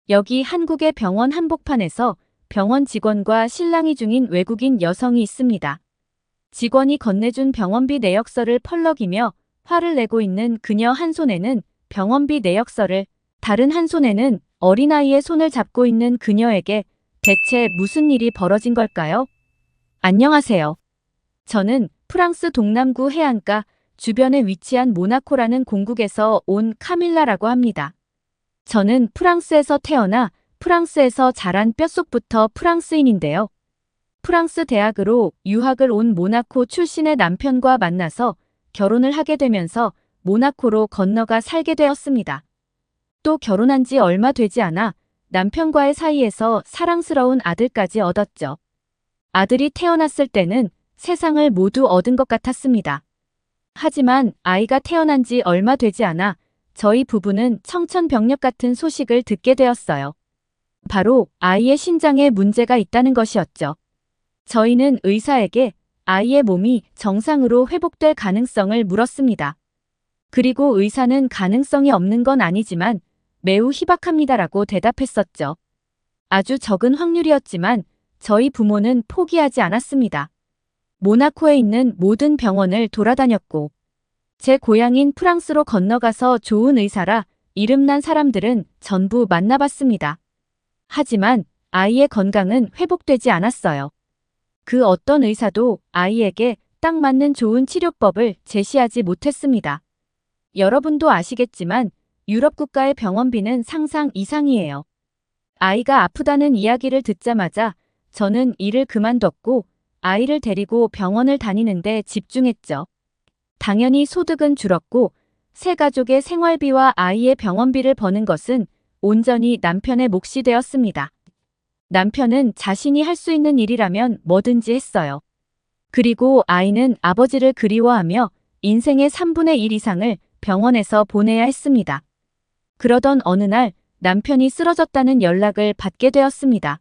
여기 한국의 병원 한복판에서 병원 직원과 실랑이 중인 외국인 여성이 있습니다. 직원이 건네준 병원비 내역서를 펄럭이며 화를 내고 있는 그녀 한 손에는 병원비 내역서를, 다른 한 손에는 어린아이의 손을 잡고 있는 그녀에게 대체 무슨 일이 벌어진 걸까요? 안녕하세요. 저는 프랑스 동남부 해안가 주변에 위치한 모나코라는 공국에서 온 카밀라라고 합니다. 저는 프랑스에서 태어나 프랑스에서 자란 뼛속부터 프랑스인인데요. 프랑스 대학으로 유학을 온 모나코 출신의 남편과 만나서 결혼을 하게 되면서 모나코로 건너가 살게 되었습니다. 또 결혼한 지 얼마 되지 않아 남편과의 사이에서 사랑스러운 아들까지 얻었죠. 아들이 태어났을 때는 세상을 모두 얻은 것 같았습니다. 하지만 아이가 태어난 지 얼마 되지 않아 저희 부부는 청천벽력 같은 소식을 듣게 되었어요. 바로 아이의 신장에 문제가 있다는 것이었죠. 저희는 의사에게 아이의 몸이 정상으로 회복될 가능성을 물었습니다. 그리고 의사는 가능성이 없는 건 아니지만 매우 희박합니다라고 대답했었죠. 아주 적은 확률이었지만 저희 부모는 포기하지 않았습니다. 모나코에 있는 모든 병원을 돌아다녔고 제 고향인 프랑스로 건너가서 좋은 의사라 이름난 사람들은 전부 만나봤습니다. 하지만 아이의 건강은 회복되지 않았어요. 그 어떤 의사도 아이에게 딱 맞는 좋은 치료법을 제시하지 못했습니다. 여러분도 아시겠지만 유럽 국가의 병원비는 상상 이상이에요. 아이가 아프다는 이야기를 듣자마자 저는 일을 그만뒀고 아이를 데리고 병원을 다니는데 집중했죠. 당연히 소득은 줄었고 새 가족의 생활비와 아이의 병원비를 버는 것은 온전히 남편의 몫이 되었습니다. 남편은 자신이 할 수 있는 일이라면 뭐든지 했어요. 그리고 아이는 아버지를 그리워하며 인생의 3분의 1 이상을 병원에서 보내야 했습니다. 그러던 어느 날 남편이 쓰러졌다는 연락을 받게 되었습니다.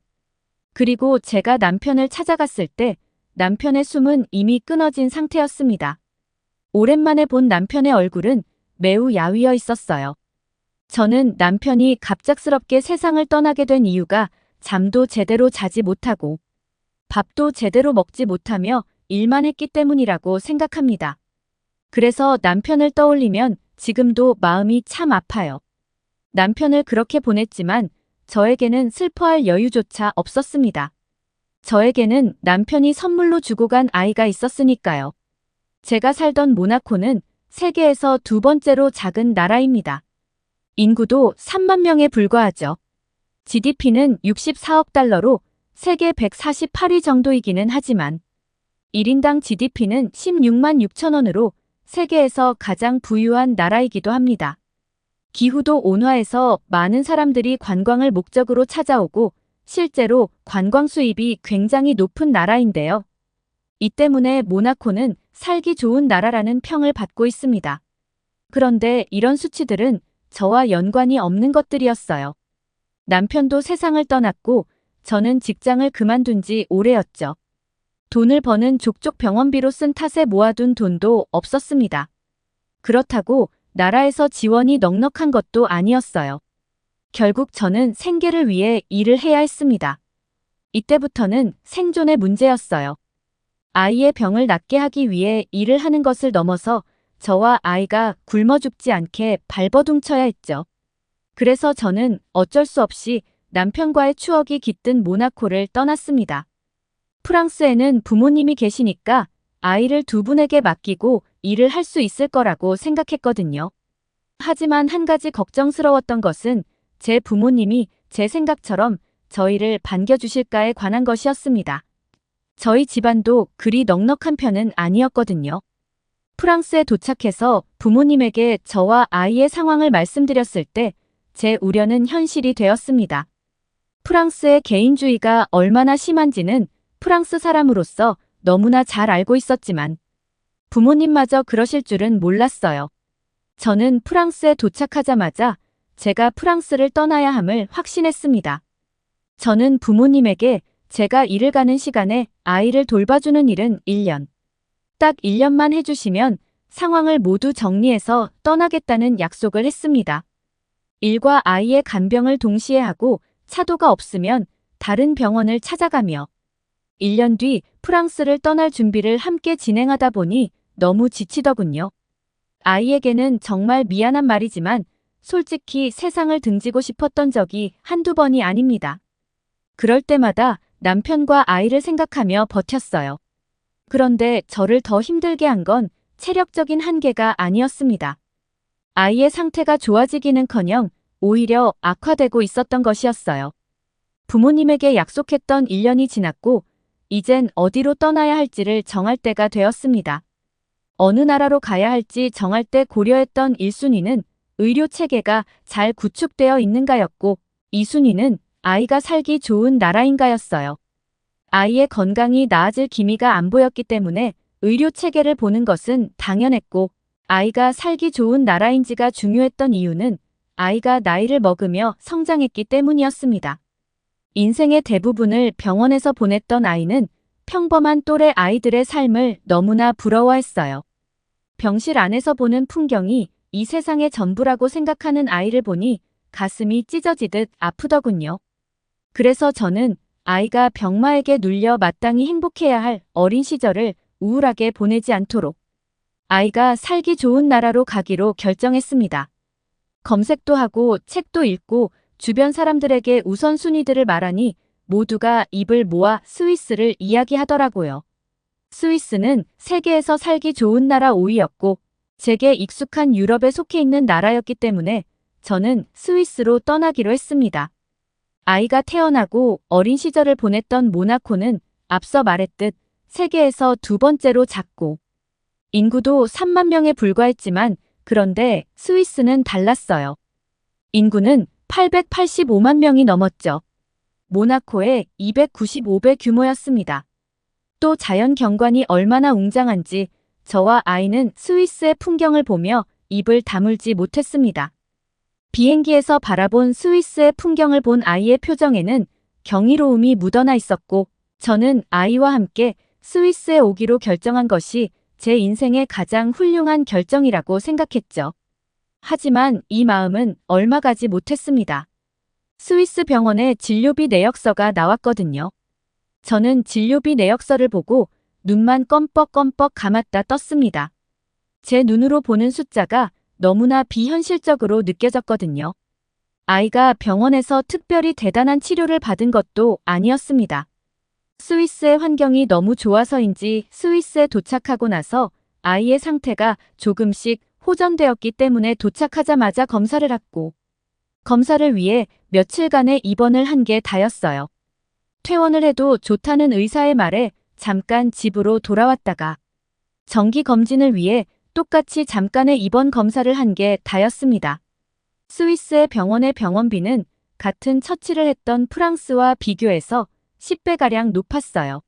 그리고 제가 남편을 찾아갔을 때 남편의 숨은 이미 끊어진 상태였습니다. 오랜만에 본 남편의 얼굴은 매우 야위어 있었어요. 저는 남편이 갑작스럽게 세상을 떠나게 된 이유가 잠도 제대로 자지 못하고 밥도 제대로 먹지 못하며 일만 했기 때문이라고 생각합니다. 그래서 남편을 떠올리면 지금도 마음이 참 아파요. 남편을 그렇게 보냈지만 저에게는 슬퍼할 여유조차 없었습니다. 저에게는 남편이 선물로 주고 간 아이가 있었으니까요. 제가 살던 모나코는 세계에서 두 번째로 작은 나라입니다. 인구도 3만 명에 불과하죠. GDP는 64억 달러로 세계 148위 정도이기는 하지만 1인당 GDP는 16만 6천 원으로 세계에서 가장 부유한 나라이기도 합니다. 기후도 온화해서 많은 사람들이 관광을 목적으로 찾아오고 실제로 관광 수입이 굉장히 높은 나라인데요. 이 때문에 모나코는 살기 좋은 나라라는 평을 받고 있습니다. 그런데 이런 수치들은 저와 연관이 없는 것들이었어요. 남편도 세상을 떠났고 저는 직장을 그만둔 지 오래였죠. 돈을 버는 족족 병원비로 쓴 탓에 모아둔 돈도 없었습니다. 그렇다고 나라에서 지원이 넉넉한 것도 아니었어요. 결국 저는 생계를 위해 일을 해야 했습니다. 이때부터는 생존의 문제였어요. 아이의 병을 낫게 하기 위해 일을 하는 것을 넘어서 저와 아이가 굶어 죽지 않게 발버둥쳐야 했죠. 그래서 저는 어쩔 수 없이 남편과의 추억이 깃든 모나코를 떠났습니다. 프랑스에는 부모님이 계시니까 아이를 두 분에게 맡기고 일을 할 수 있을 거라고 생각했거든요. 하지만 한 가지 걱정스러웠던 것은 제 부모님이 제 생각처럼 저희를 반겨주실까에 관한 것이었습니다. 저희 집안도 그리 넉넉한 편은 아니었거든요. 프랑스에 도착해서 부모님에게 저와 아이의 상황을 말씀드렸을 때 제 우려는 현실이 되었습니다. 프랑스의 개인주의가 얼마나 심한지는 프랑스 사람으로서 너무나 잘 알고 있었지만 부모님마저 그러실 줄은 몰랐어요. 저는 프랑스에 도착하자마자 제가 프랑스를 떠나야 함을 확신했습니다. 저는 부모님에게 제가 일을 가는 시간에 아이를 돌봐주는 일은 1년. 딱 1년만 해주시면 상황을 모두 정리해서 떠나겠다는 약속을 했습니다. 일과 아이의 간병을 동시에 하고 차도가 없으면 다른 병원을 찾아가며 1년 뒤 프랑스를 떠날 준비를 함께 진행하다 보니 너무 지치더군요. 아이에게는 정말 미안한 말이지만 솔직히 세상을 등지고 싶었던 적이 한두 번이 아닙니다. 그럴 때마다 남편과 아이를 생각하며 버텼어요. 그런데 저를 더 힘들게 한 건 체력적인 한계가 아니었습니다. 아이의 상태가 좋아지기는커녕 오히려 악화되고 있었던 것이었어요. 부모님에게 약속했던 1년이 지났고 이젠 어디로 떠나야 할지를 정할 때가 되었습니다. 어느 나라로 가야 할지 정할 때 고려했던 1순위는 의료 체계가 잘 구축되어 있는가였고 2순위는 아이가 살기 좋은 나라인가였어요. 아이의 건강이 나아질 기미가 안 보였기 때문에 의료 체계를 보는 것은 당연했고 아이가 살기 좋은 나라인지가 중요했던 이유는 아이가 나이를 먹으며 성장했기 때문이었습니다. 인생의 대부분을 병원에서 보냈던 아이는 평범한 또래 아이들의 삶을 너무나 부러워했어요. 병실 안에서 보는 풍경이 이 세상의 전부라고 생각하는 아이를 보니 가슴이 찢어지듯 아프더군요. 그래서 저는 아이가 병마에게 눌려 마땅히 행복해야 할 어린 시절을 우울하게 보내지 않도록 아이가 살기 좋은 나라로 가기로 결정했습니다. 검색도 하고 책도 읽고 주변 사람들에게 우선순위들을 말하니 모두가 입을 모아 스위스를 이야기하더라고요. 스위스는 세계에서 살기 좋은 나라 5위였고 제게 익숙한 유럽에 속해 있는 나라였기 때문에 저는 스위스로 떠나기로 했습니다. 아이가 태어나고 어린 시절을 보냈던 모나코는 앞서 말했듯 세계에서 두 번째로 작고 인구도 3만 명에 불과했지만 그런데 스위스는 달랐어요. 인구는 885만 명이 넘었죠. 모나코의 295배 규모였습니다. 또 자연 경관이 얼마나 웅장한지 저와 아이는 스위스의 풍경을 보며 입을 다물지 못했습니다. 비행기에서 바라본 스위스의 풍경을 본 아이의 표정에는 경이로움이 묻어나 있었고 저는 아이와 함께 스위스에 오기로 결정한 것이 제 인생의 가장 훌륭한 결정이라고 생각했죠. 하지만 이 마음은 얼마 가지 못했습니다. 스위스 병원의 진료비 내역서가 나왔거든요. 저는 진료비 내역서를 보고 눈만 껌뻑껌뻑 감았다 떴습니다. 제 눈으로 보는 숫자가 너무나 비현실적으로 느껴졌거든요. 아이가 병원에서 특별히 대단한 치료를 받은 것도 아니었습니다. 스위스의 환경이 너무 좋아서인지 스위스에 도착하고 나서 아이의 상태가 조금씩 호전되었기 때문에 도착하자마자 검사를 했고 검사를 위해 며칠간의 입원을 한 게 다였어요. 퇴원을 해도 좋다는 의사의 말에 잠깐 집으로 돌아왔다가 정기 검진을 위해 똑같이 잠깐의 입원 검사를 한 게 다였습니다. 스위스의 병원의 병원비는 같은 처치를 했던 프랑스와 비교해서 10배가량 높았어요.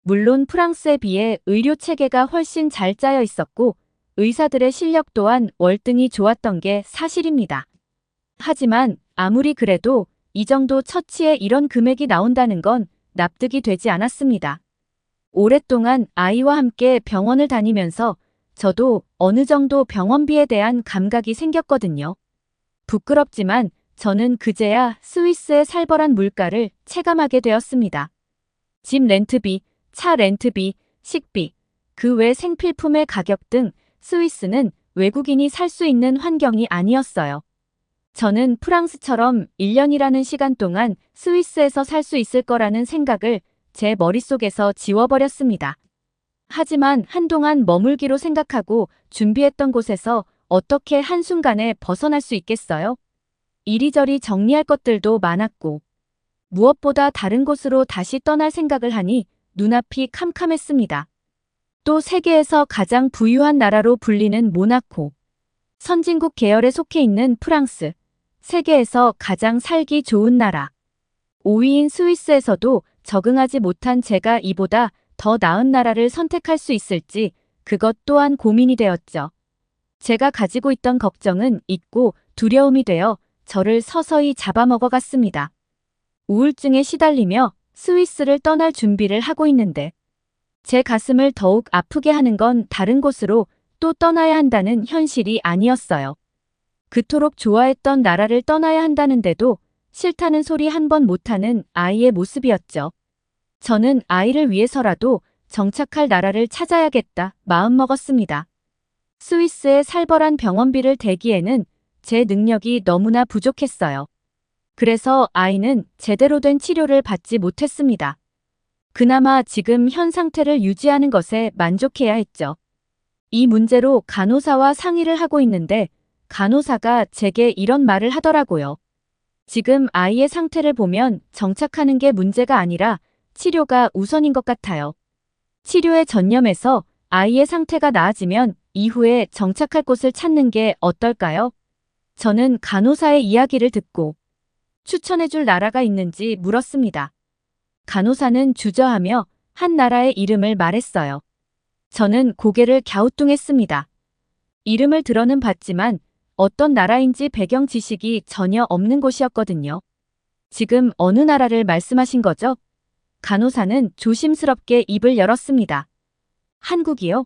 물론 프랑스에 비해 의료 체계가 훨씬 잘 짜여 있었고 의사들의 실력 또한 월등히 좋았던 게 사실입니다. 하지만 아무리 그래도 이 정도 처치에 이런 금액이 나온다는 건 납득이 되지 않았습니다. 오랫동안 아이와 함께 병원을 다니면서 저도 어느 정도 병원비에 대한 감각이 생겼거든요. 부끄럽지만 저는 그제야 스위스의 살벌한 물가를 체감하게 되었습니다. 집 렌트비, 차 렌트비, 식비, 그 외 생필품의 가격 등 스위스는 외국인이 살 수 있는 환경이 아니었어요. 저는 프랑스처럼 1년이라는 시간 동안 스위스에서 살 수 있을 거라는 생각을 제 머릿속에서 지워버렸습니다. 하지만 한동안 머물기로 생각하고 준비했던 곳에서 어떻게 한순간에 벗어날 수 있겠어요? 이리저리 정리할 것들도 많았고 무엇보다 다른 곳으로 다시 떠날 생각을 하니 눈앞이 캄캄했습니다. 또 세계에서 가장 부유한 나라로 불리는 모나코, 선진국 계열에 속해 있는 프랑스, 세계에서 가장 살기 좋은 나라, 5위인 스위스에서도 적응하지 못한 제가 이보다 더 나은 나라를 선택할 수 있을지 그것 또한 고민이 되었죠. 제가 가지고 있던 걱정은 있고 두려움이 되어 저를 서서히 잡아먹어갔습니다. 우울증에 시달리며 스위스를 떠날 준비를 하고 있는데 제 가슴을 더욱 아프게 하는 건 다른 곳으로 또 떠나야 한다는 현실이 아니었어요. 그토록 좋아했던 나라를 떠나야 한다는데도 싫다는 소리 한 번 못하는 아이의 모습이었죠. 저는 아이를 위해서라도 정착할 나라를 찾아야겠다 마음먹었습니다. 스위스의 살벌한 병원비를 대기에는 제 능력이 너무나 부족했어요. 그래서 아이는 제대로 된 치료를 받지 못했습니다. 그나마 지금 현 상태를 유지하는 것에 만족해야 했죠. 이 문제로 간호사와 상의를 하고 있는데 간호사가 제게 이런 말을 하더라고요. 지금 아이의 상태를 보면 정착하는 게 문제가 아니라 치료가 우선인 것 같아요. 치료에 전념해서 아이의 상태가 나아지면 이후에 정착할 곳을 찾는 게 어떨까요? 저는 간호사의 이야기를 듣고 추천해줄 나라가 있는지 물었습니다. 간호사는 주저하며 한 나라의 이름을 말했어요. 저는 고개를 갸우뚱했습니다. 이름을 들어는 봤지만 어떤 나라인지 배경 지식이 전혀 없는 곳이었거든요. 지금 어느 나라를 말씀하신 거죠? 간호사는 조심스럽게 입을 열었습니다. 한국이요?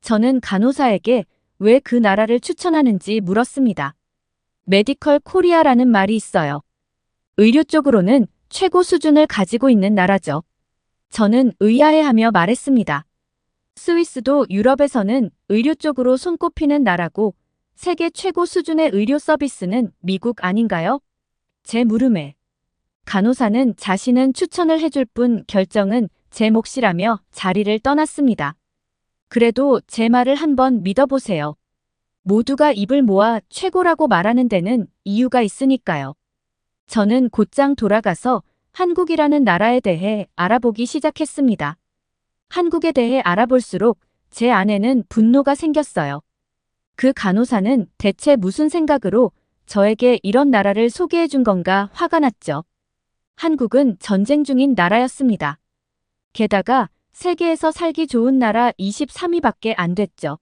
저는 간호사에게 왜 그 나라를 추천하는지 물었습니다. 메디컬 코리아라는 말이 있어요. 의료 쪽으로는 최고 수준을 가지고 있는 나라죠. 저는 의아해하며 말했습니다. 스위스도 유럽에서는 의료 쪽으로 손꼽히는 나라고 세계 최고 수준의 의료 서비스는 미국 아닌가요? 제 물음에 간호사는 자신은 추천을 해줄 뿐 결정은 제 몫이라며 자리를 떠났습니다. 그래도 제 말을 한번 믿어보세요. 모두가 입을 모아 최고라고 말하는 데는 이유가 있으니까요. 저는 곧장 돌아가서 한국이라는 나라에 대해 알아보기 시작했습니다. 한국에 대해 알아볼수록 제 안에는 분노가 생겼어요. 그 간호사는 대체 무슨 생각으로 저에게 이런 나라를 소개해 준 건가 화가 났죠. 한국은 전쟁 중인 나라였습니다. 게다가 세계에서 살기 좋은 나라 23위밖에 안 됐죠.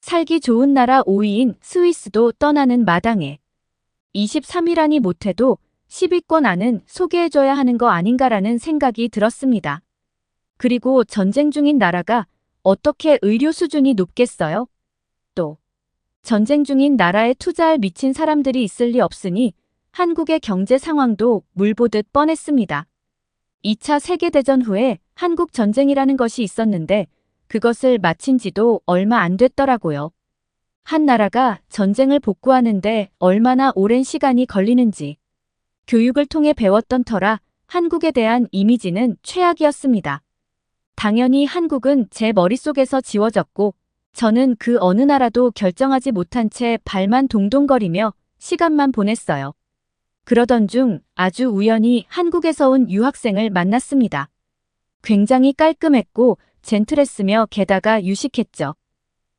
살기 좋은 나라 5위인 스위스도 떠나는 마당에 23위라니 못해도 10위권 안은 소개해줘야 하는 거 아닌가라는 생각이 들었습니다. 그리고 전쟁 중인 나라가 어떻게 의료 수준이 높겠어요? 또 전쟁 중인 나라에 투자할 미친 사람들이 있을 리 없으니 한국의 경제 상황도 물보듯 뻔했습니다. 2차 세계대전 후에 한국 전쟁이라는 것이 있었는데 그것을 마친 지도 얼마 안 됐더라고요. 한 나라가 전쟁을 복구하는데 얼마나 오랜 시간이 걸리는지 교육을 통해 배웠던 터라 한국에 대한 이미지는 최악이었습니다. 당연히 한국은 제 머릿속에서 지워졌고 저는 그 어느 나라도 결정하지 못한 채 발만 동동거리며 시간만 보냈어요. 그러던 중 아주 우연히 한국에서 온 유학생을 만났습니다. 굉장히 깔끔했고 젠틀했으며 게다가 유식했죠.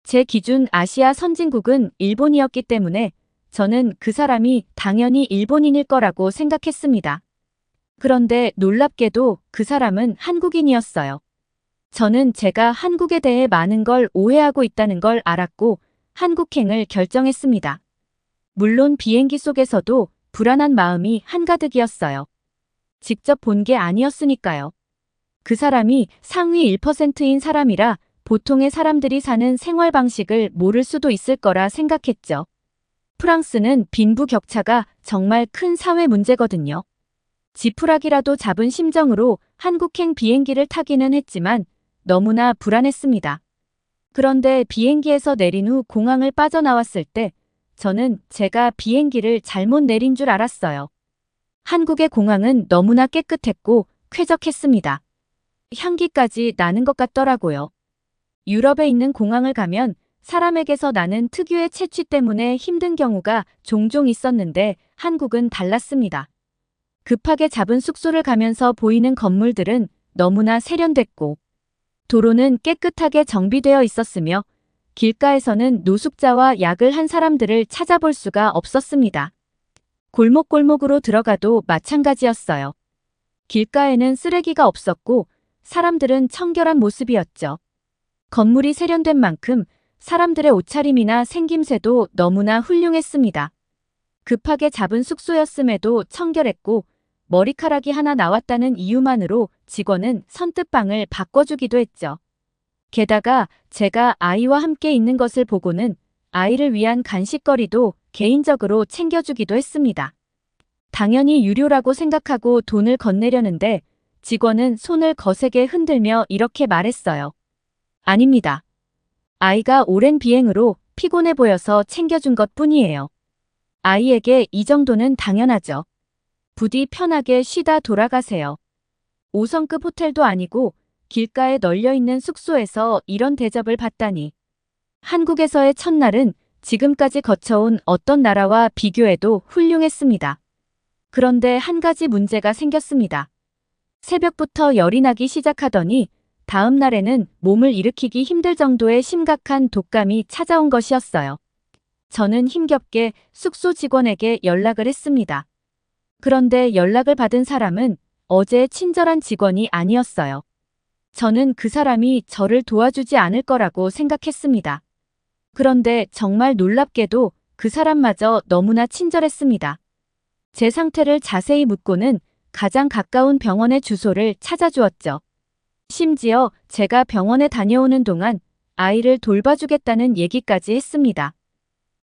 제 기준 아시아 선진국은 일본이었기 때문에 저는 그 사람이 당연히 일본인일 거라고 생각했습니다. 그런데 놀랍게도 그 사람은 한국인이었어요. 저는 제가 한국에 대해 많은 걸 오해하고 있다는 걸 알았고 한국행을 결정했습니다. 물론 비행기 속에서도 불안한 마음이 한가득이었어요. 직접 본 게 아니었으니까요. 그 사람이 상위 1%인 사람이라 보통의 사람들이 사는 생활 방식을 모를 수도 있을 거라 생각했죠. 프랑스는 빈부격차가 정말 큰 사회 문제거든요. 지푸라기라도 잡은 심정으로 한국행 비행기를 타기는 했지만 너무나 불안했습니다. 그런데 비행기에서 내린 후 공항을 빠져나왔을 때 저는 제가 비행기를 잘못 내린 줄 알았어요. 한국의 공항은 너무나 깨끗했고 쾌적했습니다. 향기까지 나는 것 같더라고요. 유럽에 있는 공항을 가면 사람에게서 나는 특유의 채취 때문에 힘든 경우가 종종 있었는데 한국은 달랐습니다. 급하게 잡은 숙소를 가면서 보이는 건물들은 너무나 세련됐고 도로는 깨끗하게 정비되어 있었으며 길가에서는 노숙자와 약을 한 사람들을 찾아볼 수가 없었습니다. 골목골목으로 들어가도 마찬가지였어요. 길가에는 쓰레기가 없었고 사람들은 청결한 모습이었죠. 건물이 세련된 만큼 사람들의 옷차림이나 생김새도 너무나 훌륭했습니다. 급하게 잡은 숙소였음에도 청결했고 머리카락이 하나 나왔다는 이유만으로 직원은 선뜻방을 바꿔주기도 했죠. 게다가 제가 아이와 함께 있는 것을 보고는 아이를 위한 간식거리도 개인적으로 챙겨주기도 했습니다. 당연히 유료라고 생각하고 돈을 건네려는데 직원은 손을 거세게 흔들며 이렇게 말했어요. 아닙니다. 아이가 오랜 비행으로 피곤해 보여서 챙겨준 것 뿐이에요. 아이에게 이 정도는 당연하죠. 부디 편하게 쉬다 돌아가세요. 5성급 호텔도 아니고 길가에 널려있는 숙소에서 이런 대접을 받다니. 한국에서의 첫날은 지금까지 거쳐온 어떤 나라와 비교해도 훌륭했습니다. 그런데 한 가지 문제가 생겼습니다. 새벽부터 열이 나기 시작하더니 다음 날에는 몸을 일으키기 힘들 정도의 심각한 독감이 찾아온 것이었어요. 저는 힘겹게 숙소 직원에게 연락을 했습니다. 그런데 연락을 받은 사람은 어제의 친절한 직원이 아니었어요. 저는 그 사람이 저를 도와주지 않을 거라고 생각했습니다. 그런데 정말 놀랍게도 그 사람마저 너무나 친절했습니다. 제 상태를 자세히 묻고는 가장 가까운 병원의 주소를 찾아주었죠. 심지어 제가 병원에 다녀오는 동안 아이를 돌봐주겠다는 얘기까지 했습니다.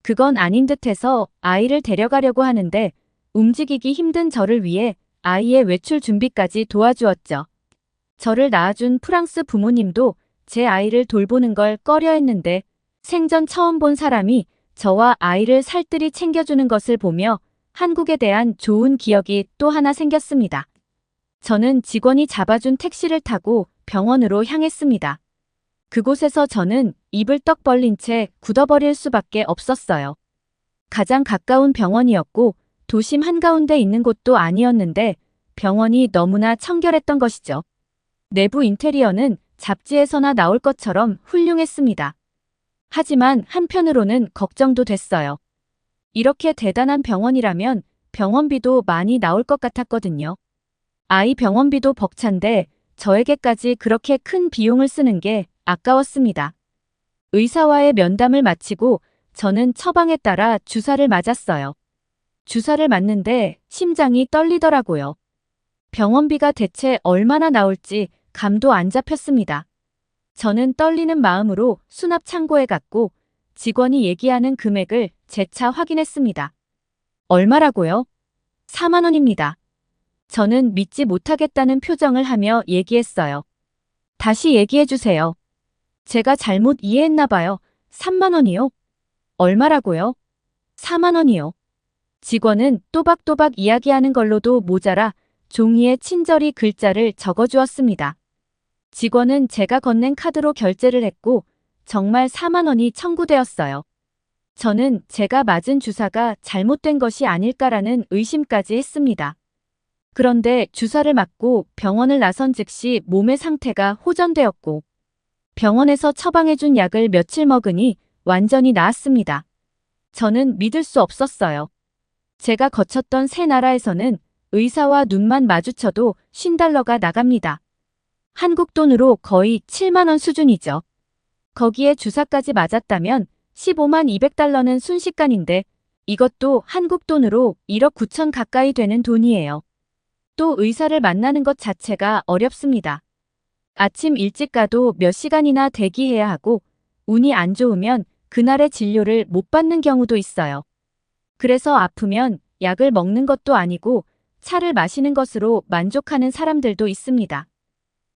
그건 아닌 듯해서 아이를 데려가려고 하는데 움직이기 힘든 저를 위해 아이의 외출 준비까지 도와주었죠. 저를 낳아준 프랑스 부모님도 제 아이를 돌보는 걸 꺼려했는데 생전 처음 본 사람이 저와 아이를 살뜰히 챙겨주는 것을 보며 한국에 대한 좋은 기억이 또 하나 생겼습니다. 저는 직원이 잡아준 택시를 타고 병원으로 향했습니다. 그곳에서 저는 입을 떡 벌린 채 굳어버릴 수밖에 없었어요. 가장 가까운 병원이었고 도심 한가운데 있는 곳도 아니었는데 병원이 너무나 청결했던 것이죠. 내부 인테리어는 잡지에서나 나올 것처럼 훌륭했습니다. 하지만 한편으로는 걱정도 됐어요. 이렇게 대단한 병원이라면 병원비도 많이 나올 것 같았거든요. 아이 병원비도 벅찬데 저에게까지 그렇게 큰 비용을 쓰는 게 아까웠습니다. 의사와의 면담을 마치고 저는 처방에 따라 주사를 맞았어요. 주사를 맞는데 심장이 떨리더라고요. 병원비가 대체 얼마나 나올지 감도 안 잡혔습니다. 저는 떨리는 마음으로 수납 창고에 갔고 직원이 얘기하는 금액을 재차 확인했습니다. 얼마라고요? 4만 원입니다. 저는 믿지 못하겠다는 표정을 하며 얘기했어요. 다시 얘기해 주세요. 제가 잘못 이해했나 봐요. 3만 원이요? 얼마라고요? 4만 원이요. 직원은 또박또박 이야기하는 걸로도 모자라 종이에 친절히 글자를 적어주었습니다. 직원은 제가 건넨 카드로 결제를 했고 정말 4만 원이 청구되었어요. 저는 제가 맞은 주사가 잘못된 것이 아닐까라는 의심까지 했습니다. 그런데 주사를 맞고 병원을 나선 즉시 몸의 상태가 호전되었고 병원에서 처방해준 약을 며칠 먹으니 완전히 나았습니다. 저는 믿을 수 없었어요. 제가 거쳤던 세 나라에서는 의사와 눈만 마주쳐도 $50가 나갑니다. 한국 돈으로 거의 7만 원 수준이죠. 거기에 주사까지 맞았다면 15만 $200는 순식간인데 이것도 한국 돈으로 1억 9천 가까이 되는 돈이에요. 또 의사를 만나는 것 자체가 어렵습니다. 아침 일찍 가도 몇 시간이나 대기해야 하고 운이 안 좋으면 그날의 진료를 못 받는 경우도 있어요. 그래서 아프면 약을 먹는 것도 아니고 차를 마시는 것으로 만족하는 사람들도 있습니다.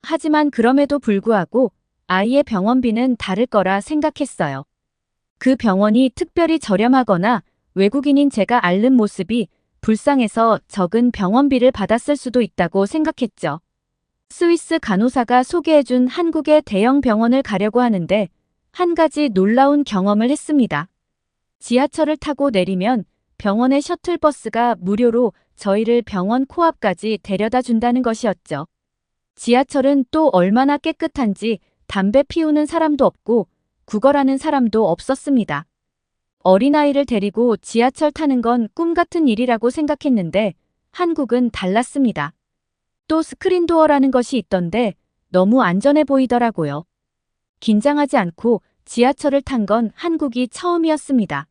하지만 그럼에도 불구하고 아이의 병원비는 다를 거라 생각했어요. 그 병원이 특별히 저렴하거나 외국인인 제가 앓는 모습이 불쌍해서 적은 병원비를 받았을 수도 있다고 생각했죠. 스위스 간호사가 소개해준 한국의 대형 병원을 가려고 하는데 한 가지 놀라운 경험을 했습니다. 지하철을 타고 내리면 병원의 셔틀버스가 무료로 저희를 병원 코앞까지 데려다 준다는 것이었죠. 지하철은 또 얼마나 깨끗한지 담배 피우는 사람도 없고 구걸하는 사람도 없었습니다. 어린아이를 데리고 지하철 타는 건 꿈 같은 일이라고 생각했는데 한국은 달랐습니다. 또 스크린도어라는 것이 있던데 너무 안전해 보이더라고요. 긴장하지 않고 지하철을 탄 건 한국이 처음이었습니다.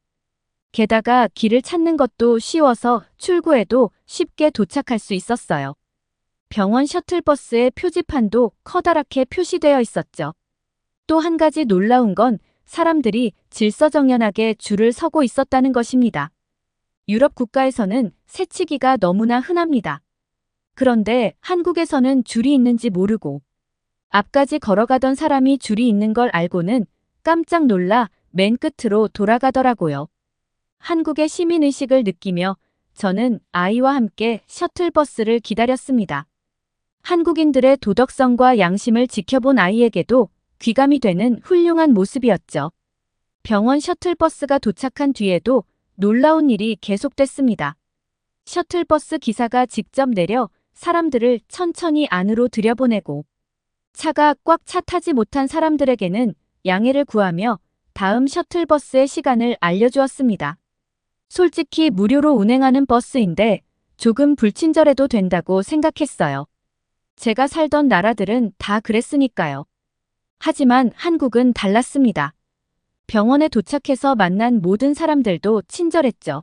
게다가 길을 찾는 것도 쉬워서 출구에도 쉽게 도착할 수 있었어요. 병원 셔틀버스의 표지판도 커다랗게 표시되어 있었죠. 또 한 가지 놀라운 건 사람들이 질서정연하게 줄을 서고 있었다는 것입니다. 유럽 국가에서는 새치기가 너무나 흔합니다. 그런데 한국에서는 줄이 있는지 모르고 앞까지 걸어가던 사람이 줄이 있는 걸 알고는 깜짝 놀라 맨 끝으로 돌아가더라고요. 한국의 시민의식을 느끼며 저는 아이와 함께 셔틀버스를 기다렸습니다. 한국인들의 도덕성과 양심을 지켜본 아이에게도 귀감이 되는 훌륭한 모습이었죠. 병원 셔틀버스가 도착한 뒤에도 놀라운 일이 계속됐습니다. 셔틀버스 기사가 직접 내려 사람들을 천천히 안으로 들여보내고 차가 꽉 차 타지 못한 사람들에게는 양해를 구하며 다음 셔틀버스의 시간을 알려주었습니다. 솔직히 무료로 운행하는 버스인데 조금 불친절해도 된다고 생각했어요. 제가 살던 나라들은 다 그랬으니까요. 하지만 한국은 달랐습니다. 병원에 도착해서 만난 모든 사람들도 친절했죠.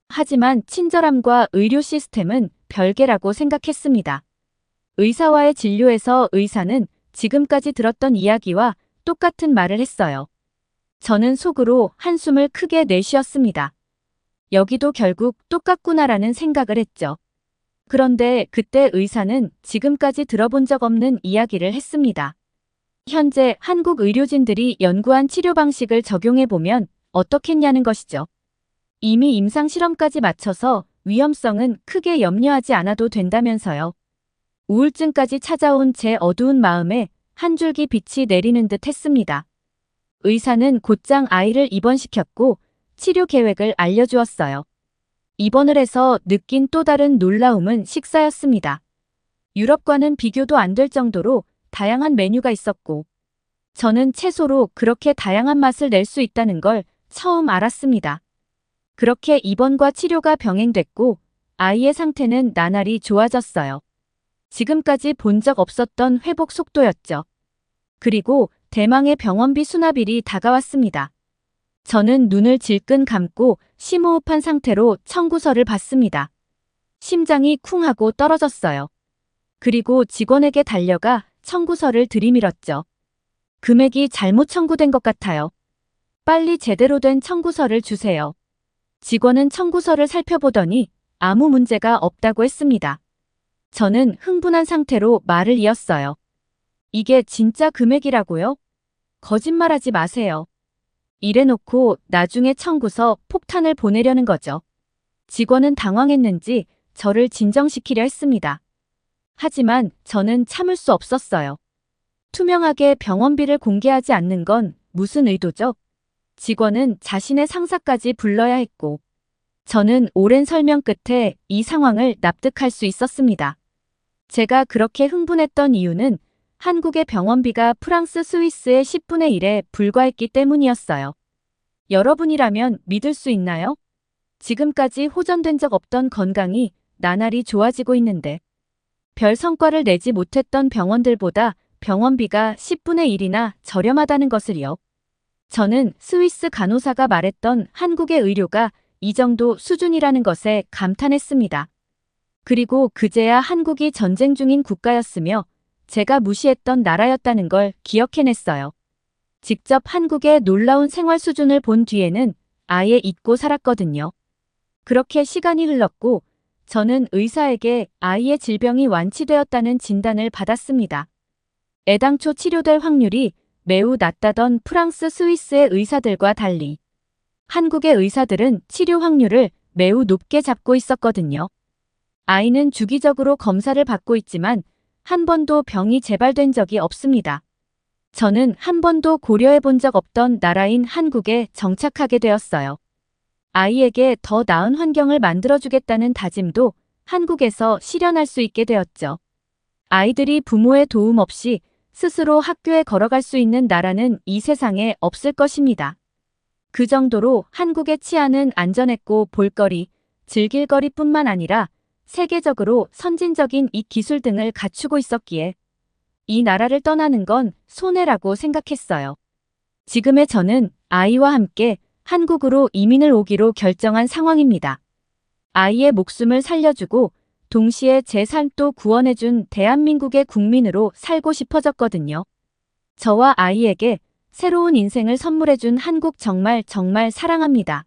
하지만 친절함과 의료 시스템은 별개라고 생각했습니다. 의사와의 진료에서 의사는 지금까지 들었던 이야기와 똑같은 말을 했어요. 저는 속으로 한숨을 크게 내쉬었습니다. 여기도 결국 똑같구나라는 생각을 했죠. 그런데 그때 의사는 지금까지 들어본 적 없는 이야기를 했습니다. 현재 한국 의료진들이 연구한 치료 방식을 적용해보면 어떻겠냐는 것이죠. 이미 임상실험까지 마쳐서 위험성은 크게 염려하지 않아도 된다면서요. 우울증까지 찾아온 제 어두운 마음에 한 줄기 빛이 내리는 듯 했습니다. 의사는 곧장 아이를 입원시켰고 치료 계획을 알려주었어요. 입원을 해서 느낀 또 다른 놀라움은 식사였습니다. 유럽과는 비교도 안 될 정도로 다양한 메뉴가 있었고 저는 채소로 그렇게 다양한 맛을 낼 수 있다는 걸 처음 알았습니다. 그렇게 입원과 치료가 병행됐고 아이의 상태는 나날이 좋아졌어요. 지금까지 본 적 없었던 회복 속도였죠. 그리고 대망의 병원비 수납일이 다가왔습니다. 저는 눈을 질끈 감고 심호흡한 상태로 청구서를 받습니다. 심장이 쿵 하고 떨어졌어요. 그리고 직원에게 달려가 청구서를 들이밀었죠. 금액이 잘못 청구된 것 같아요. 빨리 제대로 된 청구서를 주세요. 직원은 청구서를 살펴보더니 아무 문제가 없다고 했습니다. 저는 흥분한 상태로 말을 이었어요. 이게 진짜 금액이라고요? 거짓말하지 마세요. 이래놓고 나중에 청구서 폭탄을 보내려는 거죠. 직원은 당황했는지 저를 진정시키려 했습니다. 하지만 저는 참을 수 없었어요. 투명하게 병원비를 공개하지 않는 건 무슨 의도죠? 직원은 자신의 상사까지 불러야 했고 저는 오랜 설명 끝에 이 상황을 납득할 수 있었습니다. 제가 그렇게 흥분했던 이유는 한국의 병원비가 프랑스, 스위스의 10분의 1에 불과했기 때문이었어요. 여러분이라면 믿을 수 있나요? 지금까지 호전된 적 없던 건강이 나날이 좋아지고 있는데 별 성과를 내지 못했던 병원들보다 병원비가 10분의 1이나 저렴하다는 것을요. 저는 스위스 간호사가 말했던 한국의 의료가 이 정도 수준이라는 것에 감탄했습니다. 그리고 그제야 한국이 전쟁 중인 국가였으며 제가 무시했던 나라였다는 걸 기억해냈어요. 직접 한국의 놀라운 생활 수준을 본 뒤에는 아예 잊고 살았거든요. 그렇게 시간이 흘렀고 저는 의사에게 아이의 질병이 완치되었다는 진단을 받았습니다. 애당초 치료될 확률이 매우 낮다던 프랑스, 스위스의 의사들과 달리 한국의 의사들은 치료 확률을 매우 높게 잡고 있었거든요. 아이는 주기적으로 검사를 받고 있지만 한 번도 병이 재발된 적이 없습니다. 저는 한 번도 고려해 본 적 없던 나라인 한국에 정착하게 되었어요. 아이에게 더 나은 환경을 만들어주겠다는 다짐도 한국에서 실현할 수 있게 되었죠. 아이들이 부모의 도움 없이 스스로 학교에 걸어갈 수 있는 나라는 이 세상에 없을 것입니다. 그 정도로 한국의 치안은 안전했고 볼거리, 즐길 거리뿐만 아니라 세계적으로 선진적인 이 기술 등을 갖추고 있었기에 이 나라를 떠나는 건 손해라고 생각했어요. 지금의 저는 아이와 함께 한국으로 이민을 오기로 결정한 상황입니다. 아이의 목숨을 살려주고 동시에 제 삶도 구원해준 대한민국의 국민으로 살고 싶어졌거든요. 저와 아이에게 새로운 인생을 선물해준 한국 정말 정말 사랑합니다.